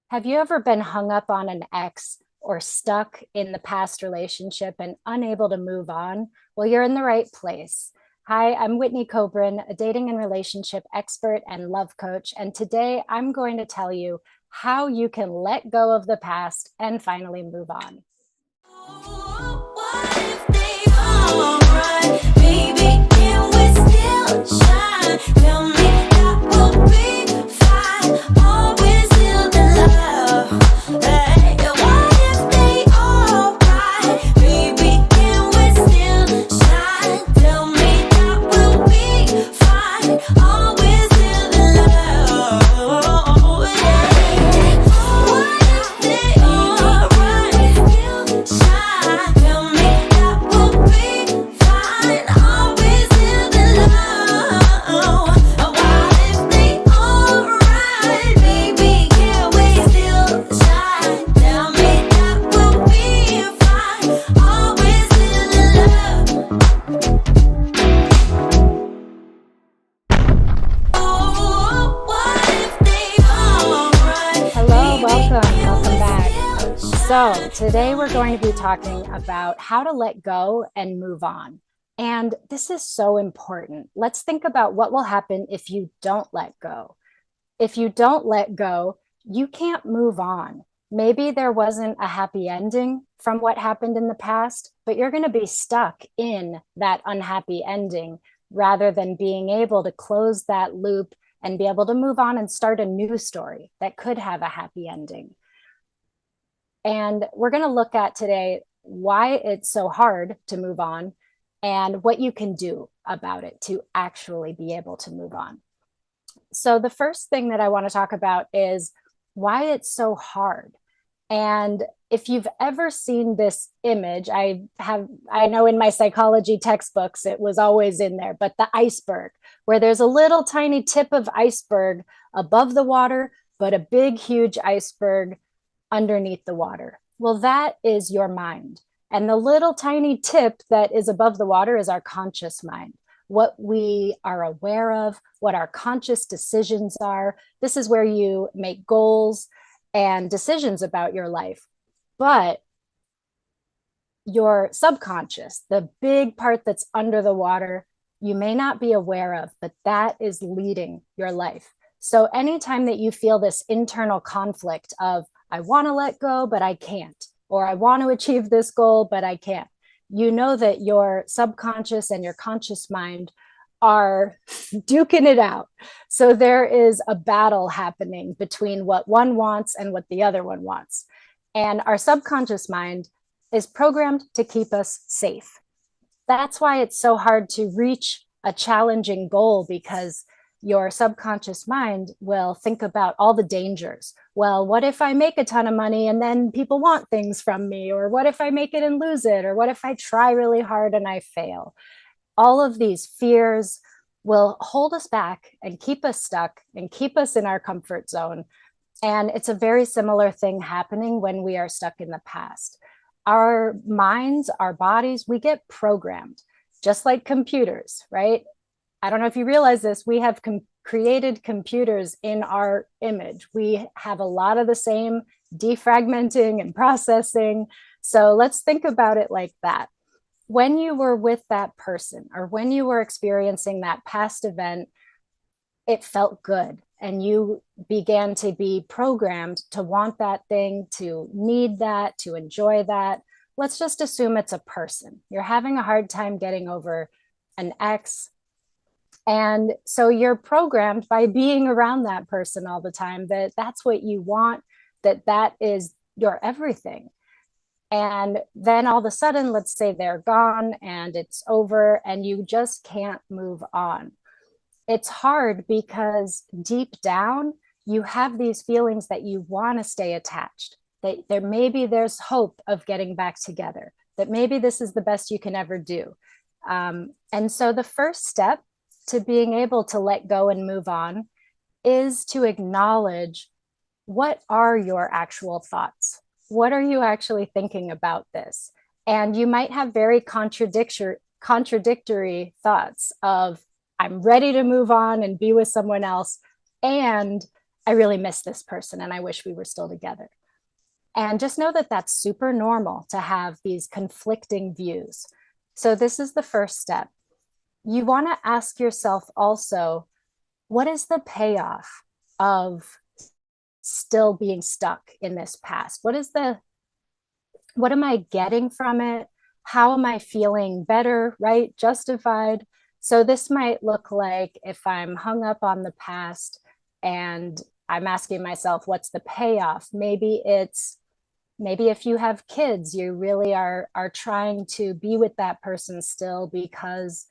Have you ever been hung up on an ex or stuck in the past relationship and unable to move on? Well, you're in the right place. Hi, I'm Whitney Kobrin, a dating and relationship expert and love coach. And today I'm going to tell you how you can let go of the past and finally move on. What if they all right? Baby, can we still shine? Tell me that we'll be fine. Always still in love. Hey, what if they all right? Baby, can we still shine? Tell me that we'll be fine. Always still in love. Yeah. What if they all right? Still shine. Tell me that we'll be fine. Always still in love. What if they all right? Baby, can we still shine? Tell me that we'll be fine. Always still in love. Oh, what if they all right? Hello, Baby, welcome, can welcome we back. still So, shine? today Tell we're me. going to be talking about how to let go and move on. And this is so important. Let's think about what will happen if you don't let go. If you don't let go, you can't move on. Maybe there wasn't a happy ending from what happened in the past, but you're going to be stuck in that unhappy ending rather than being able to close that loop and be able to move on and start a new story that could have a happy ending. And we're going to look at today why it's so hard to move on and what you can do about it to actually be able to move on. So, the first thing that I want to talk about is why it's so hard. And if you've ever seen this image, I know in my psychology textbooks it was always in there, but the iceberg, where there's a little tiny tip of iceberg above the water, but a big, huge iceberg underneath the water. Well, that is your mind. And the little tiny tip that is above the water is our conscious mind, what we are aware of, what our conscious decisions are. This is where you make goals and decisions about your life. But your subconscious, the big part that's under the water, you may not be aware of, but that is leading your life. So anytime that you feel this internal conflict of, I want to let go, but I can't, or I want to achieve this goal, but I can't, you know that your subconscious and your conscious mind are duking it out. So there is a battle happening between what one wants and what the other one wants. And our subconscious mind is programmed to keep us safe. That's why it's so hard to reach a challenging goal, because your subconscious mind will think about all the dangers. Well, what if I make a ton of money and then people want things from me? Or what if I make it and lose it? Or what if I try really hard and I fail? All of these fears will hold us back and keep us stuck and keep us in our comfort zone. And it's a very similar thing happening when we are stuck in the past. Our minds, our bodies, we get programmed just like computers, right? I don't know if you realize this, we have created computers in our image. We have a lot of the same defragmenting and processing. So let's think about it like that. When you were with that person or when you were experiencing that past event, it felt good. And you began to be programmed to want that thing, to need that, to enjoy that. Let's just assume it's a person. You're having a hard time getting over an ex. And so you're programmed by being around that person all the time that that's what you want, that is your everything. And then all of a sudden, let's say they're gone and it's over and you just can't move on. It's hard because deep down, you have these feelings that you want to stay attached, that there maybe there's hope of getting back together, that maybe this is the best you can ever do. And so the first step to being able to let go and move on is to acknowledge, what are your actual thoughts? What are you actually thinking about this? And you might have very contradictory thoughts of, I'm ready to move on and be with someone else, and I really miss this person and I wish we were still together. And just know that that's super normal to have these conflicting views. So, this is the first step. You want to ask yourself also, what is the payoff of still being stuck in this past? What am I getting from it? How am I feeling better, right? Justified. So this might look like if I'm hung up on the past and I'm asking myself, what's the payoff? Maybe if you have kids, you really are trying to be with that person still because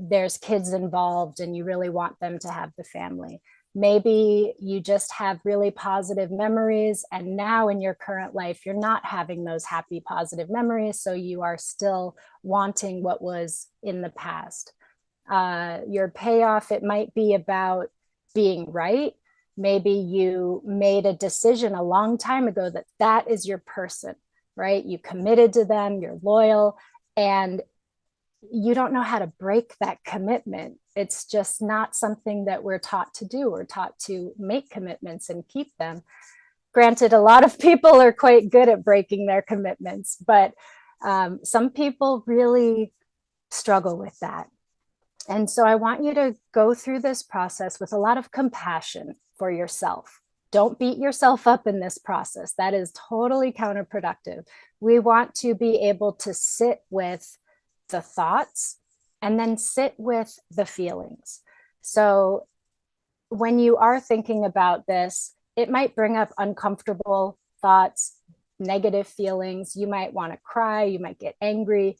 there's kids involved and you really want them to have the family. Maybe you just have really positive memories, and now in your current life, you're not having those happy, positive memories. So you are still wanting what was in the past. Your payoff, it might be about being right. Maybe you made a decision a long time ago that that is your person, right? You committed to them, you're loyal, and you don't know how to break that commitment. It's just not something that we're taught to do. We're taught to make commitments and keep them. Granted, a lot of people are quite good at breaking their commitments, but some people really struggle with that. And so I want you to go through this process with a lot of compassion for yourself. Don't beat yourself up in this process. That is totally counterproductive. We want to be able to sit with the thoughts and then sit with the feelings. So when you are thinking about this, it might bring up uncomfortable thoughts, negative feelings. You might want to cry, you might get angry.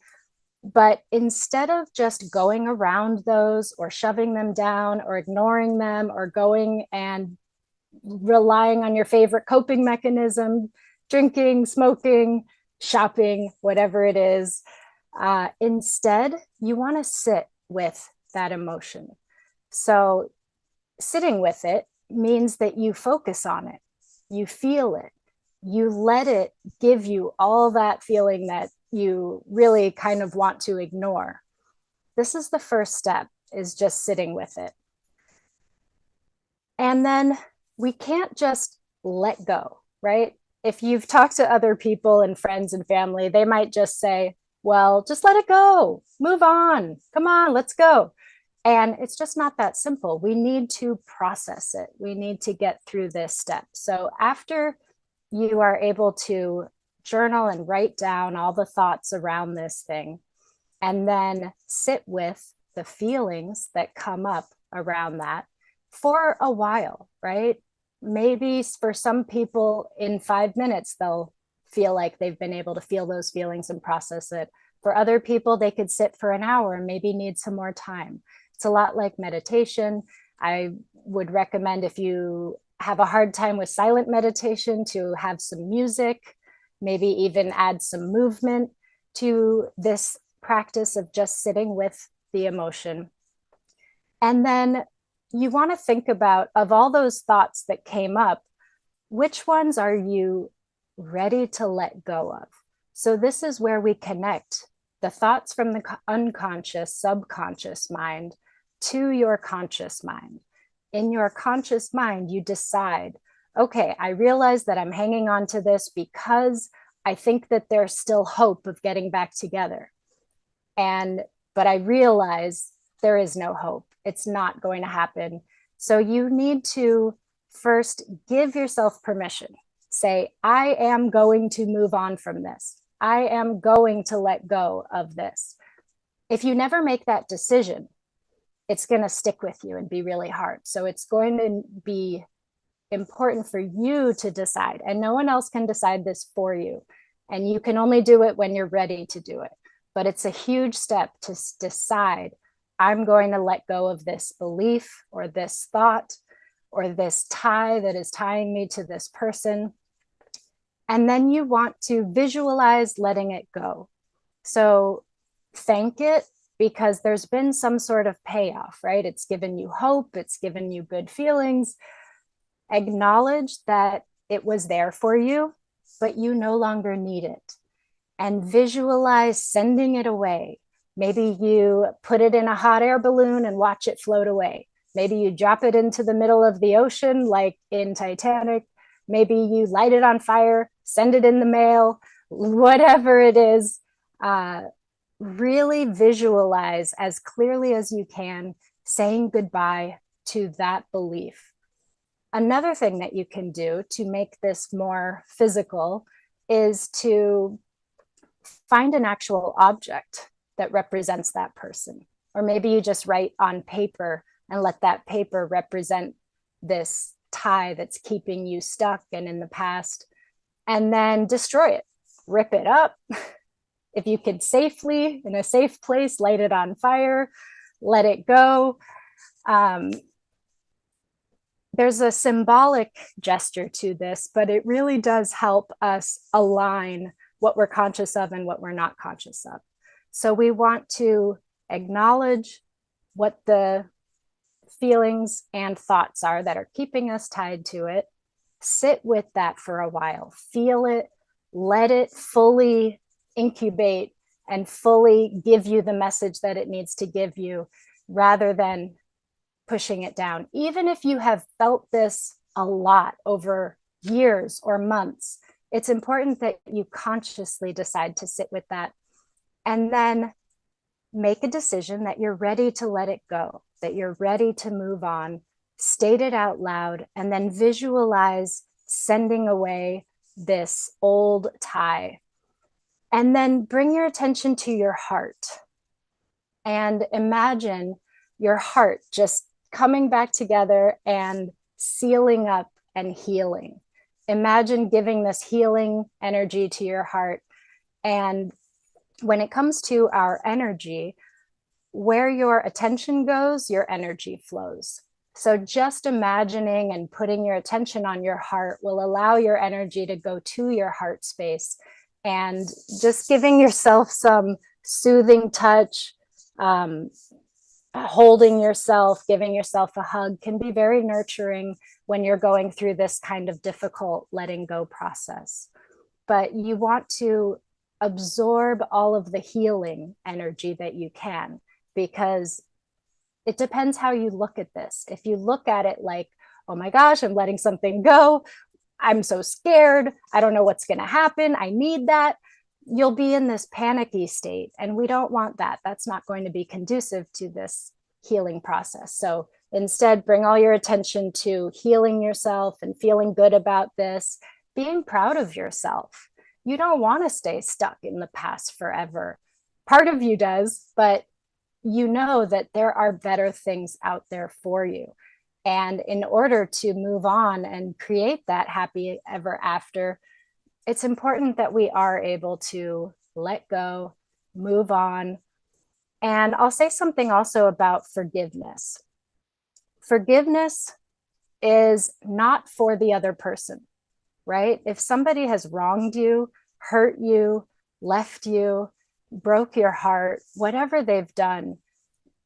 But instead of just going around those or shoving them down or ignoring them or going and relying on your favorite coping mechanism, drinking, smoking, shopping, whatever it is, instead, you want to sit with that emotion. So, sitting with it means that you focus on it, you feel it, you let it give you all that feeling that you really kind of want to ignore. This is the first step, is just sitting with it. And then we can't just let go, right? If you've talked to other people and friends and family, they might just say, well, just let it go, move on, come on, let's go. And it's just not that simple. We need to process it. We need to get through this step. So after you are able to journal and write down all the thoughts around this thing, and then sit with the feelings that come up around that for a while, right? Maybe for some people in 5 minutes, they'll feel like they've been able to feel those feelings and process it. For other people, they could sit for an hour and maybe need some more time. It's a lot like meditation. I would recommend, if you have a hard time with silent meditation, to have some music, maybe even add some movement to this practice of just sitting with the emotion. And then you want to think about, of all those thoughts that came up, which ones are you ready to let go of? So this is where we connect the thoughts from the unconscious, subconscious mind to your conscious mind. In your conscious mind, you decide, okay, I realize that I'm hanging on to this because I think that there's still hope of getting back together. But I realize there is no hope. It's not going to happen. So you need to first give yourself permission. Say, I am going to move on from this. I am going to let go of this. If you never make that decision, it's going to stick with you and be really hard. So it's going to be important for you to decide, and no one else can decide this for you. And you can only do it when you're ready to do it. But it's a huge step to decide, I'm going to let go of this belief or this thought or this tie that is tying me to this person. And then you want to visualize letting it go. So thank it, because there's been some sort of payoff, right? It's given you hope, it's given you good feelings. Acknowledge that it was there for you, but you no longer need it. And visualize sending it away. Maybe you put it in a hot air balloon and watch it float away. Maybe you drop it into the middle of the ocean, like in Titanic. Maybe you light it on fire, send it in the mail, whatever it is. Really visualize as clearly as you can saying goodbye to that belief. Another thing that you can do to make this more physical is to find an actual object that represents that person. Or maybe you just write on paper and let that paper represent this tie that's keeping you stuck and in the past, and then destroy it, rip it up. If you could safely, in a safe place, light it on fire, let it go. There's a symbolic gesture to this, but it really does help us align what we're conscious of and what we're not conscious of. So we want to acknowledge what the feelings and thoughts are that are keeping us tied to it. Sit with that for a while, feel it, let it fully incubate and fully give you the message that it needs to give you, rather than pushing it down. Even if you have felt this a lot over years or months, it's important that you consciously decide to sit with that and then make a decision that you're ready to let it go, that you're ready to move on, state it out loud, and then visualize sending away this old tie. And then bring your attention to your heart and imagine your heart just coming back together and sealing up and healing. Imagine giving this healing energy to your heart. And when it comes to our energy, where your attention goes, your energy flows. So just imagining and putting your attention on your heart will allow your energy to go to your heart space, and just giving yourself some soothing touch, holding yourself, giving yourself a hug can be very nurturing when you're going through this kind of difficult letting go process. But you want to absorb all of the healing energy that you can, because it depends how you look at this. If you look at it like, oh my gosh, I'm letting something go, I'm so scared, I don't know what's going to happen, I need that, you'll be in this panicky state. And we don't want that. That's not going to be conducive to this healing process. So instead, bring all your attention to healing yourself and feeling good about this, being proud of yourself. You don't want to stay stuck in the past forever. Part of you does, but you know that there are better things out there for you. And in order to move on and create that happy ever after, it's important that we are able to let go, move on. And I'll say something also about forgiveness. Forgiveness is not for the other person, right? If somebody has wronged you, hurt you, left you, broke your heart, whatever they've done,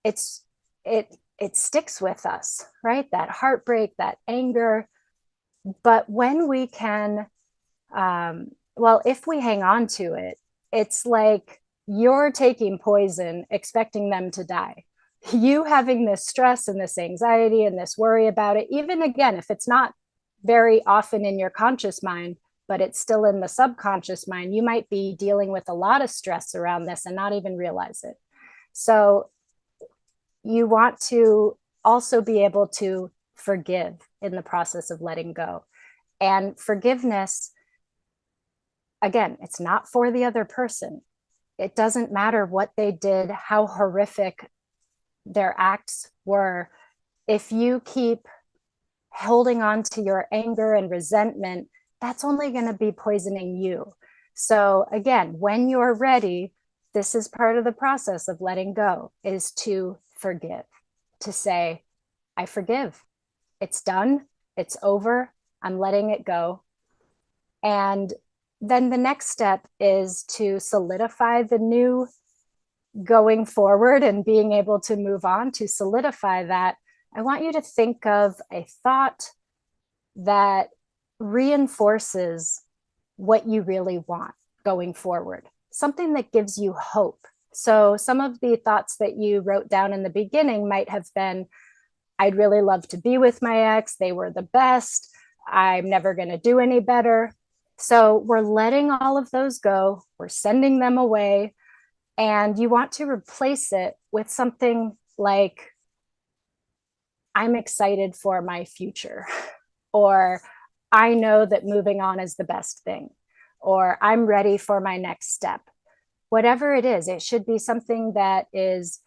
it sticks with us, right? That heartbreak, that anger. But when we can, if we hang on to it, it's like you're taking poison, expecting them to die. You having this stress and this anxiety and this worry about it, even again, if it's not very often in your conscious mind, but it's still in the subconscious mind, you might be dealing with a lot of stress around this and not even realize it. So you want to also be able to forgive in the process of letting go. And forgiveness, again, it's not for the other person. It doesn't matter what they did, how horrific their acts were. If you keep holding on to your anger and resentment, that's only going to be poisoning you. So again, when you're ready, this is part of the process of letting go, is to forgive, to say, I forgive. It's done. It's over. I'm letting it go. And then the next step is to solidify the new going forward and being able to move on. To solidify that, I want you to think of a thought that reinforces what you really want going forward, something that gives you hope. So some of the thoughts that you wrote down in the beginning might have been, I'd really love to be with my ex. They were the best. I'm never going to do any better. So we're letting all of those go. We're sending them away. And you want to replace it with something like, I'm excited for my future, or I know that moving on is the best thing, or I'm ready for my next step. Whatever it is, it should be something that is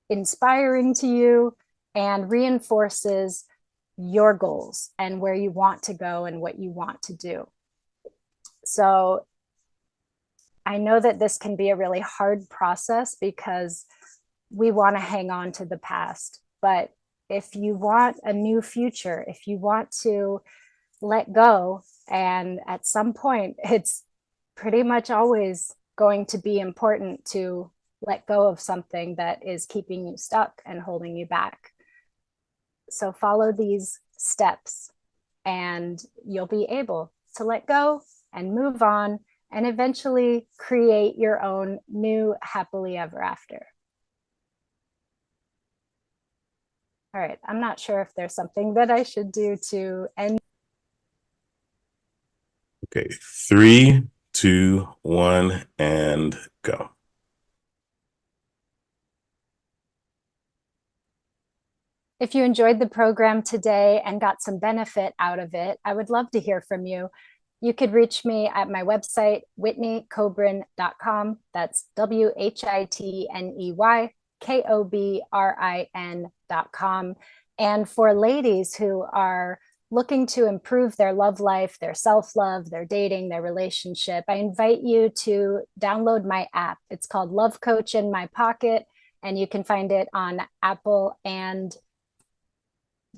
inspiring to you and reinforces your goals and where you want to go and what you want to do. So I know that this can be a really hard process because we want to hang on to the past. But if you want a new future, if you want to let go, and at some point, it's pretty much always going to be important to let go of something that is keeping you stuck and holding you back. So follow these steps and you'll be able to let go and move on and eventually create your own new happily ever after. All right, I'm not sure if there's something that I should do to end. Okay, 3, 2, 1, and go. If you enjoyed the program today and got some benefit out of it, I would love to hear from you. You could reach me at my website, whitneykobrin.com. That's WHITNEYKOBRIN.com. And for ladies who are looking to improve their love life, their self-love, their dating, their relationship, I invite you to download my app. It's called Love Coach in My Pocket, and you can find it on Apple and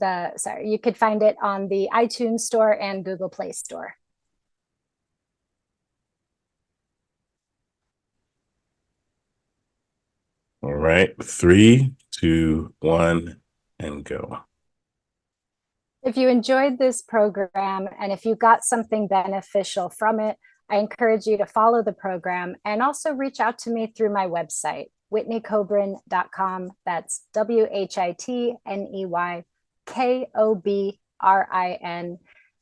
you could find it on the iTunes Store and Google Play Store. All right, 3, 2, 1, and go. If you enjoyed this program and if you got something beneficial from it, I encourage you to follow the program and also reach out to me through my website, whitneykobrin.com. That's WHITNEYKOBRIN.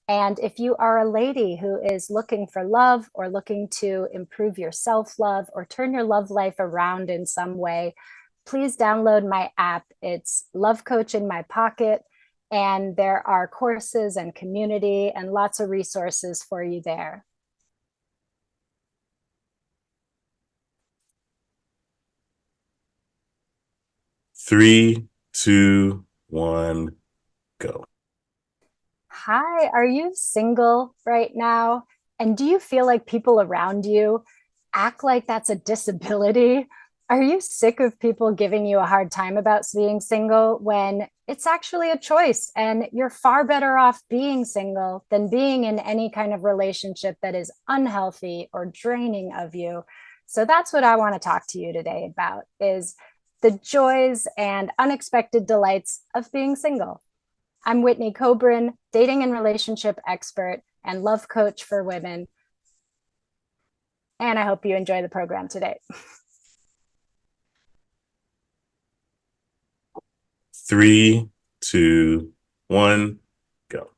And if you are a lady who is looking for love or looking to improve your self-love or turn your love life around in some way, please download my app. It's Love Coach in My Pocket. And there are courses and community and lots of resources for you there. Three, two, one, go. Hi, are you single right now? And do you feel like people around you act like that's a disability? Are you sick of people giving you a hard time about being single when it's actually a choice and you're far better off being single than being in any kind of relationship that is unhealthy or draining of you? So that's what I want to talk to you today about, is the joys and unexpected delights of being single. I'm Whitney Kobrin, dating and relationship expert and love coach for women. And I hope you enjoy the program today. 3, 2, 1, go.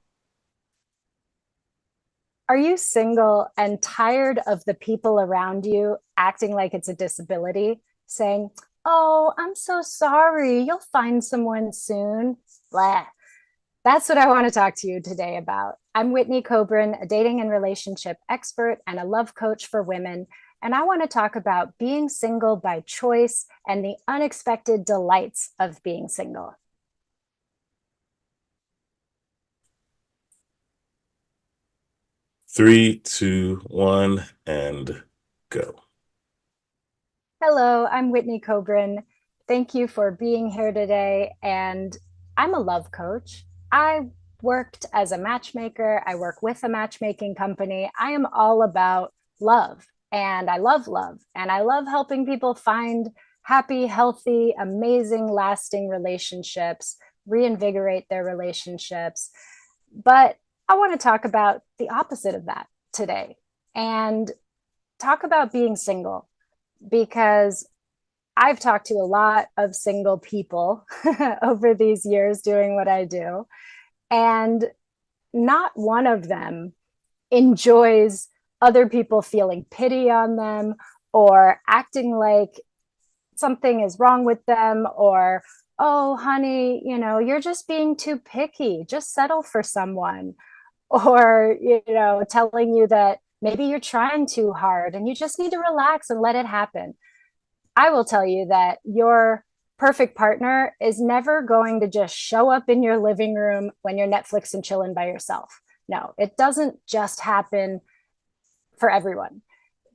Are you single and tired of the people around you acting like it's a disability, saying, "Oh, I'm so sorry, you'll find someone soon"? Blah. That's what I want to talk to you today about. I'm Whitney Kobrin, a dating and relationship expert and a love coach for women. And I want to talk about being single by choice and the unexpected delights of being single. Three, two, one, and go. Hello, I'm Whitney Kobrin. Thank you for being here today. And I'm a love coach. I worked as a matchmaker. I work with a matchmaking company. I am all about love, and I love love. And I love helping people find happy, healthy, amazing, lasting relationships, reinvigorate their relationships. But I want to talk about the opposite of that today and talk about being single, because I've talked to a lot of single people over these years doing what I do, and not one of them enjoys other people feeling pity on them or acting like something is wrong with them, or, oh, honey, you're just being too picky. Just settle for someone. Or, telling you that maybe you're trying too hard and you just need to relax and let it happen. I will tell you that your perfect partner is never going to just show up in your living room when you're Netflix and chilling by yourself. No, it doesn't just happen for everyone.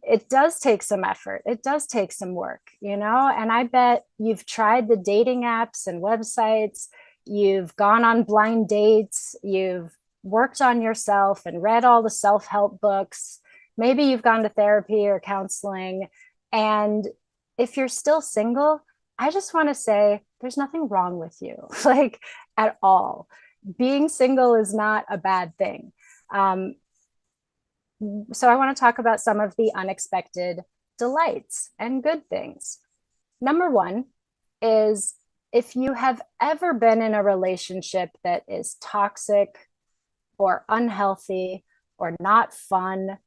It does take some effort. It does take some work, and I bet you've tried the dating apps and websites. You've gone on blind dates. You've worked on yourself and read all the self-help books. Maybe you've gone to therapy or counseling. And if you're still single, I just want to say there's nothing wrong with you, like, at all. Being single is not a bad thing. So I want to talk about some of the unexpected delights and good things. Number one is, if you have ever been in a relationship that is toxic or unhealthy or not fun,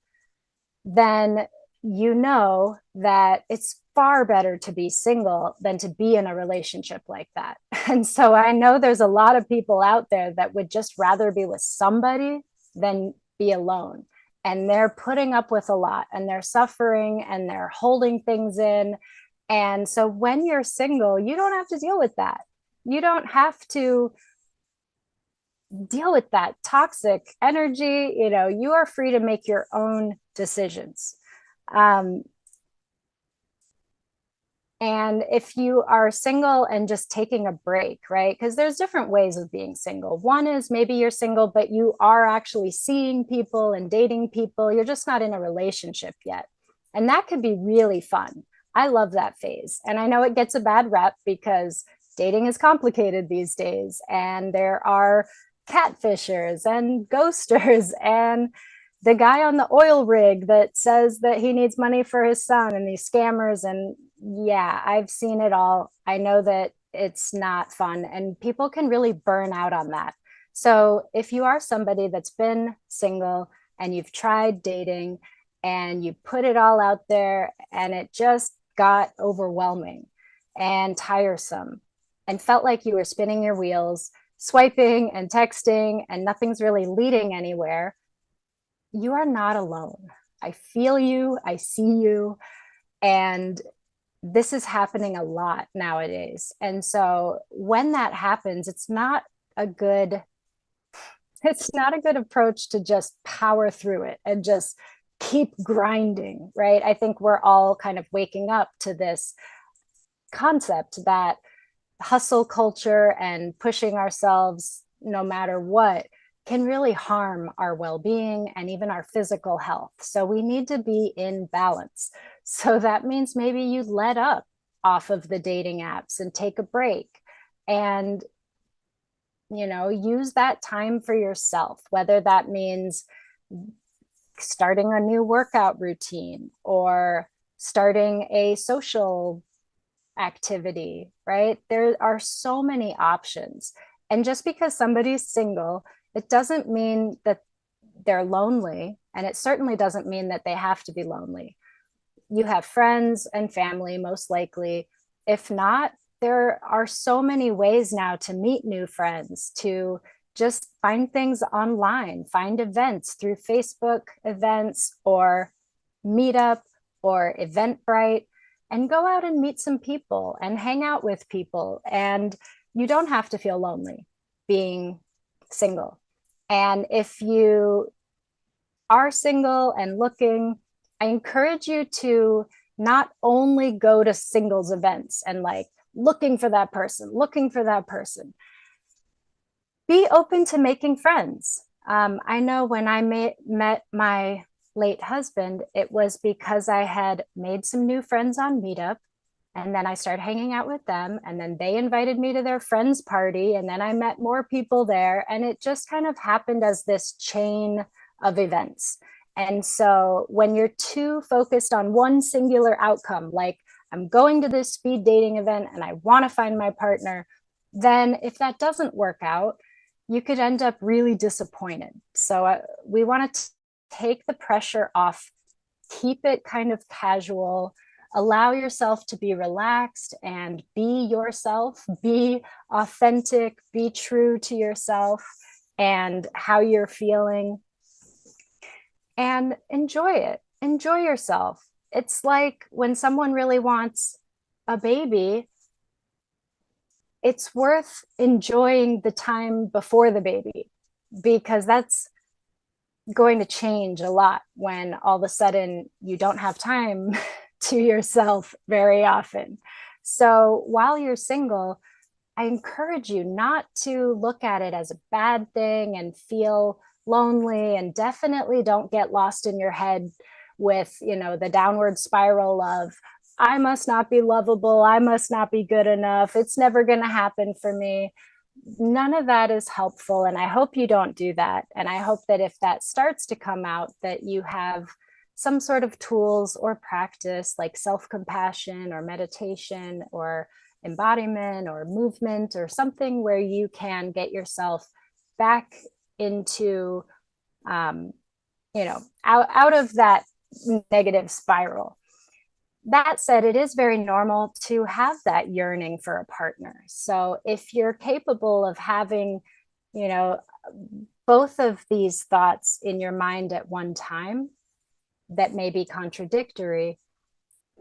then you know that it's far better to be single than to be in a relationship like that. And so I know there's a lot of people out there that would just rather be with somebody than be alone. And they're putting up with a lot, and they're suffering, and they're holding things in. And so when you're single, you don't have to deal with that. You don't have to deal with that toxic energy. You are free to make your own decisions. Um, and if you are single and just taking a break, right? Because there's different ways of being single. One is maybe you're single, but you are actually seeing people and dating people. You're just not in a relationship yet. And that could be really fun. I love that phase. And I know it gets a bad rep because dating is complicated these days. And there are catfishers and ghosters and the guy on the oil rig that says that he needs money for his son, and these scammers. And yeah, I've seen it all. I know that it's not fun, and people can really burn out on that. So if you are somebody that's been single and you've tried dating and you put it all out there and it just got overwhelming and tiresome and felt like you were spinning your wheels, swiping and texting, and nothing's really leading anywhere, you are not alone. I feel you, I see you, and this is happening a lot nowadays. And so when that happens, it's not a good approach to just power through it and just keep grinding, right? I think we're all kind of waking up to this concept that hustle culture and pushing ourselves no matter what can really harm our well-being and even our physical health. So we need to be in balance. So that means maybe you let up off of the dating apps and take a break and use that time for yourself, whether that means starting a new workout routine or starting a social activity, right? There are so many options. And just because somebody's single, it doesn't mean that they're lonely. And it certainly doesn't mean that they have to be lonely. You have friends and family, most likely. If not, there are so many ways now to meet new friends, to just find things online, find events through Facebook events or Meetup or Eventbrite, and go out and meet some people and hang out with people. And you don't have to feel lonely being single. And if you are single and looking, I encourage you to not only go to singles events and like looking for that person. Be open to making friends. I know when I met my late husband, it was because I had made some new friends on Meetup, and then I started hanging out with them, and then they invited me to their friend's party, and then I met more people there, and it just kind of happened as this chain of events. And so when you're too focused on one singular outcome, like I'm going to this speed dating event and I want to find my partner, then if that doesn't work out, you could end up really disappointed. So we want to take the pressure off, keep it kind of casual, allow yourself to be relaxed and be yourself, be authentic, be true to yourself and how you're feeling, and enjoy it. Enjoy yourself. It's like when someone really wants a baby, it's worth enjoying the time before the baby, because that's going to change a lot when all of a sudden you don't have time to yourself very often. So while you're single, I encourage you not to look at it as a bad thing and feel lonely, and definitely don't get lost in your head with, the downward spiral of, I must not be lovable, I must not be good enough, it's never going to happen for me. None of that is helpful, and I hope you don't do that. And I hope that if that starts to come out, that you have some sort of tools or practice like self-compassion or meditation or embodiment or movement or something where you can get yourself back into out of that negative spiral. That said, it is very normal to have that yearning for a partner. So if you're capable of having, you know, both of these thoughts in your mind at one time that may be contradictory,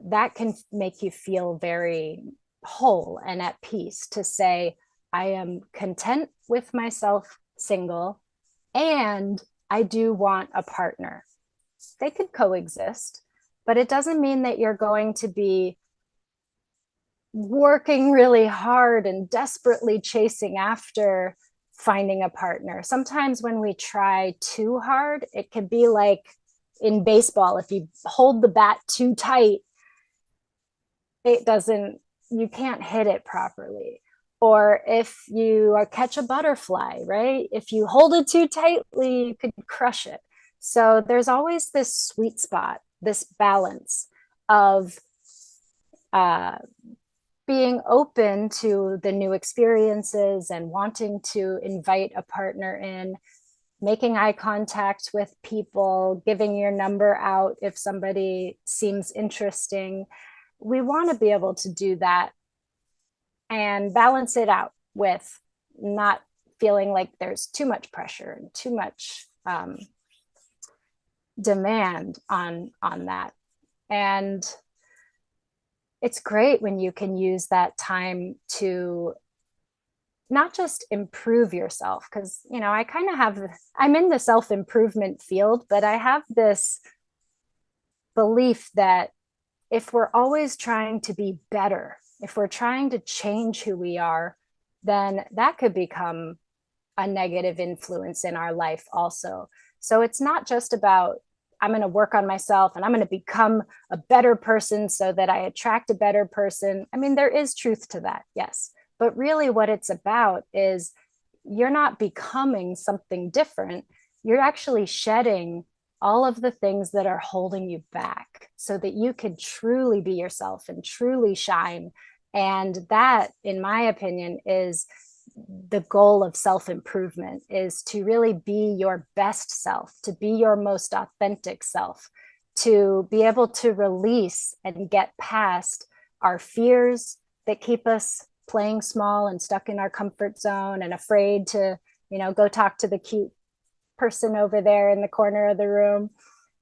that can make you feel very whole and at peace to say, I am content with myself single, and I do want a partner. They could coexist, but it doesn't mean that you're going to be working really hard and desperately chasing after finding a partner. Sometimes when we try too hard, it could be like in baseball, if you hold the bat too tight, you can't hit it properly. Or if you catch a butterfly, right? If you hold it too tightly, you could crush it. So there's always this sweet spot, this balance of being open to the new experiences and wanting to invite a partner in, making eye contact with people, giving your number out if somebody seems interesting. We want to be able to do that and balance it out with not feeling like there's too much pressure and too much demand on that. And it's great when you can use that time to not just improve yourself, because I kind of I'm in the self-improvement field, but I have this belief that if we're always trying to be better, if we're trying to change who we are, then that could become a negative influence in our life also. So it's not just about, I'm going to work on myself and I'm going to become a better person so that I attract a better person. I mean, there is truth to that, yes. But really what it's about is you're not becoming something different. You're actually shedding all of the things that are holding you back so that you can truly be yourself and truly shine. And that, in my opinion, is the goal of self-improvement, is to really be your best self, to be your most authentic self, to be able to release and get past our fears that keep us playing small and stuck in our comfort zone and afraid to, go talk to the cute person over there in the corner of the room.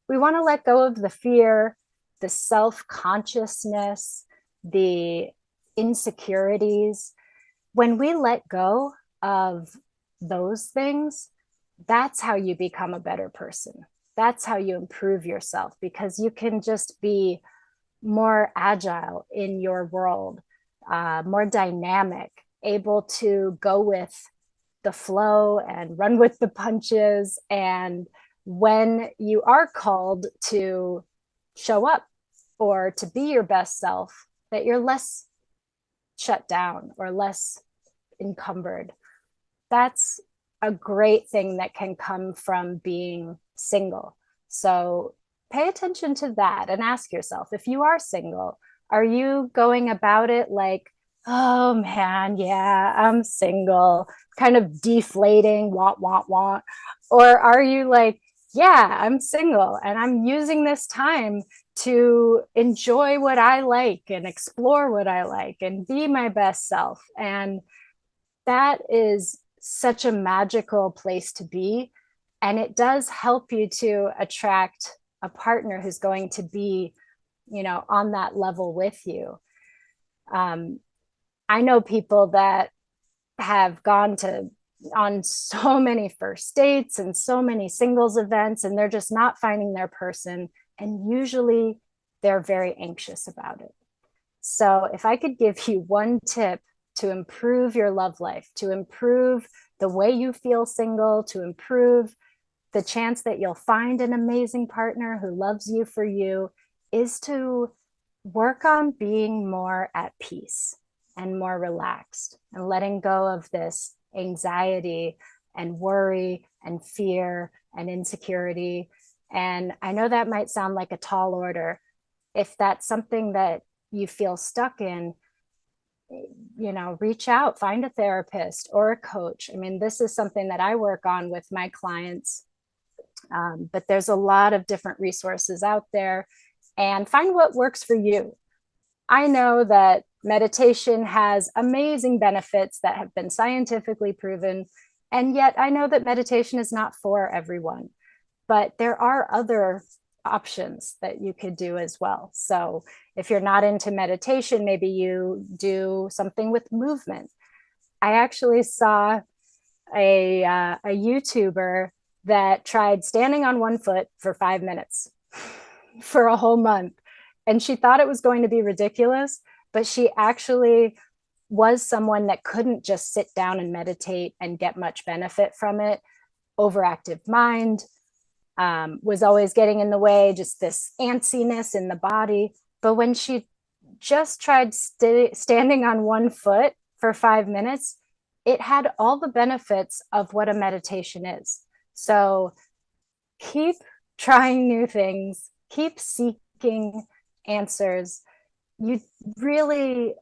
We want to let go of the fear, the self-consciousness, the insecurities. When we let go of those things, that's how you become a better person. That's how you improve yourself, because you can just be more agile in your world, more dynamic, able to go with the flow and run with the punches. And when you are called to show up or to be your best self, that you're less shut down or less encumbered. That's a great thing that can come from being single. So pay attention to that and ask yourself, if you are single, Are you going about it like, oh man, yeah, I'm single, kind of deflating, want? Or are you like, yeah, I'm single and I'm using this time to enjoy what I like and explore what I like and be my best self? And that is such a magical place to be. And it does help you to attract a partner who's going to be, on that level with you. Um, I know people that have gone to on so many first dates and so many singles events, and they're just not finding their person. And usually they're very anxious about it. So, if I could give you one tip to improve your love life, to improve the way you feel single, to improve the chance that you'll find an amazing partner who loves you for you, is to work on being more at peace and more relaxed and letting go of this anxiety and worry and fear and insecurity. And I know that might sound like a tall order. If that's something that you feel stuck in, reach out, find a therapist or a coach. I mean, this is something that I work on with my clients, but there's a lot of different resources out there, and find what works for you. I know that meditation has amazing benefits that have been scientifically proven, and yet I know that meditation is not for everyone, but there are other options that you could do as well. So if you're not into meditation, maybe you do something with movement. I actually saw a YouTuber that tried standing on one foot for 5 minutes for a whole month. And she thought it was going to be ridiculous, but she actually was someone that couldn't just sit down and meditate and get much benefit from it. Overactive mind, was always getting in the way, just this antsiness in the body. But when she just tried standing on one foot for 5 minutes, it had all the benefits of what a meditation is. So keep trying new things, keep seeking answers. You really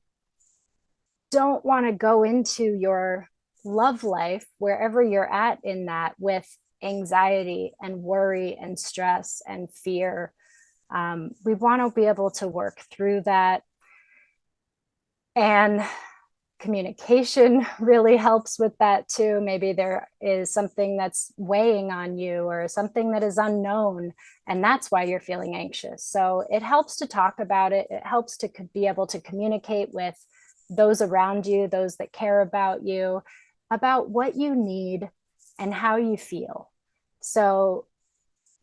don't want to go into your love life, wherever you're at in that, with anxiety and worry and stress and fear. We want to be able to work through that. And communication really helps with that too. Maybe there is something that's weighing on you or something that is unknown, and that's why you're feeling anxious. So it helps to talk about it. It helps to be able to communicate with those around you, those that care about you, about what you need and how you feel. So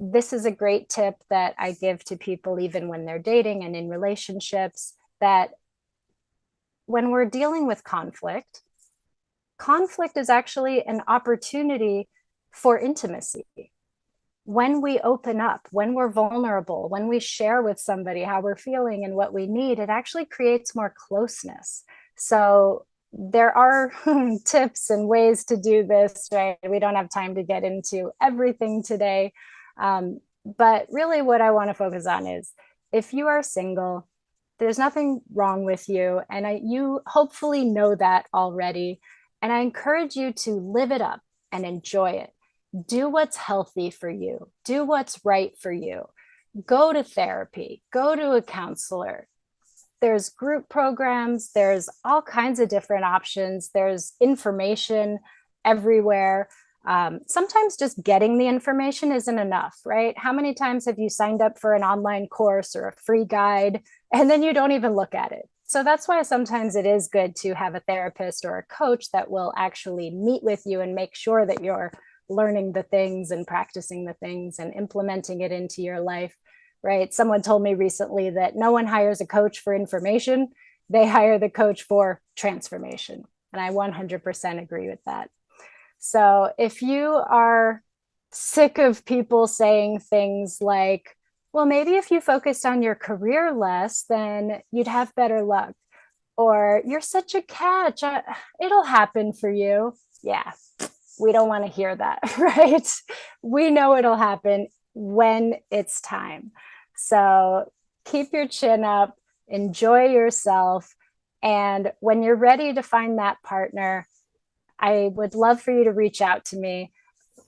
this is a great tip that I give to people, even when they're dating and in relationships, that when we're dealing with conflict, conflict is actually an opportunity for intimacy. When we open up, when we're vulnerable, when we share with somebody how we're feeling and what we need, it actually creates more closeness. So there are tips and ways to do this, right? We don't have time to get into everything today. But really what I want to focus on is, if you are single, there's nothing wrong with you. And you hopefully know that already. And I encourage you to live it up and enjoy it. Do what's healthy for you. Do what's right for you. Go to therapy. Go to a counselor. There's group programs. There's all kinds of different options. There's information everywhere. Sometimes just getting the information isn't enough, right? How many times have you signed up for an online course or a free guide and then you don't even look at it? So that's why sometimes it is good to have a therapist or a coach that will actually meet with you and make sure that you're learning the things and practicing the things and implementing it into your life, right? Someone told me recently that no one hires a coach for information. They hire the coach for transformation. And I 100% agree with that. So if you are sick of people saying things like, well, maybe if you focused on your career less, then you'd have better luck. Or you're such a catch, it'll happen for you. Yeah, we don't want to hear that, right? We know it'll happen when it's time. So keep your chin up, enjoy yourself. And when you're ready to find that partner, I would love for you to reach out to me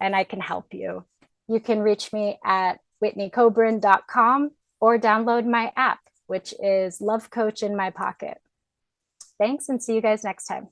and I can help you. You can reach me at whitneykobrin.com or download my app, which is Love Coach in My Pocket. Thanks, and see you guys next time.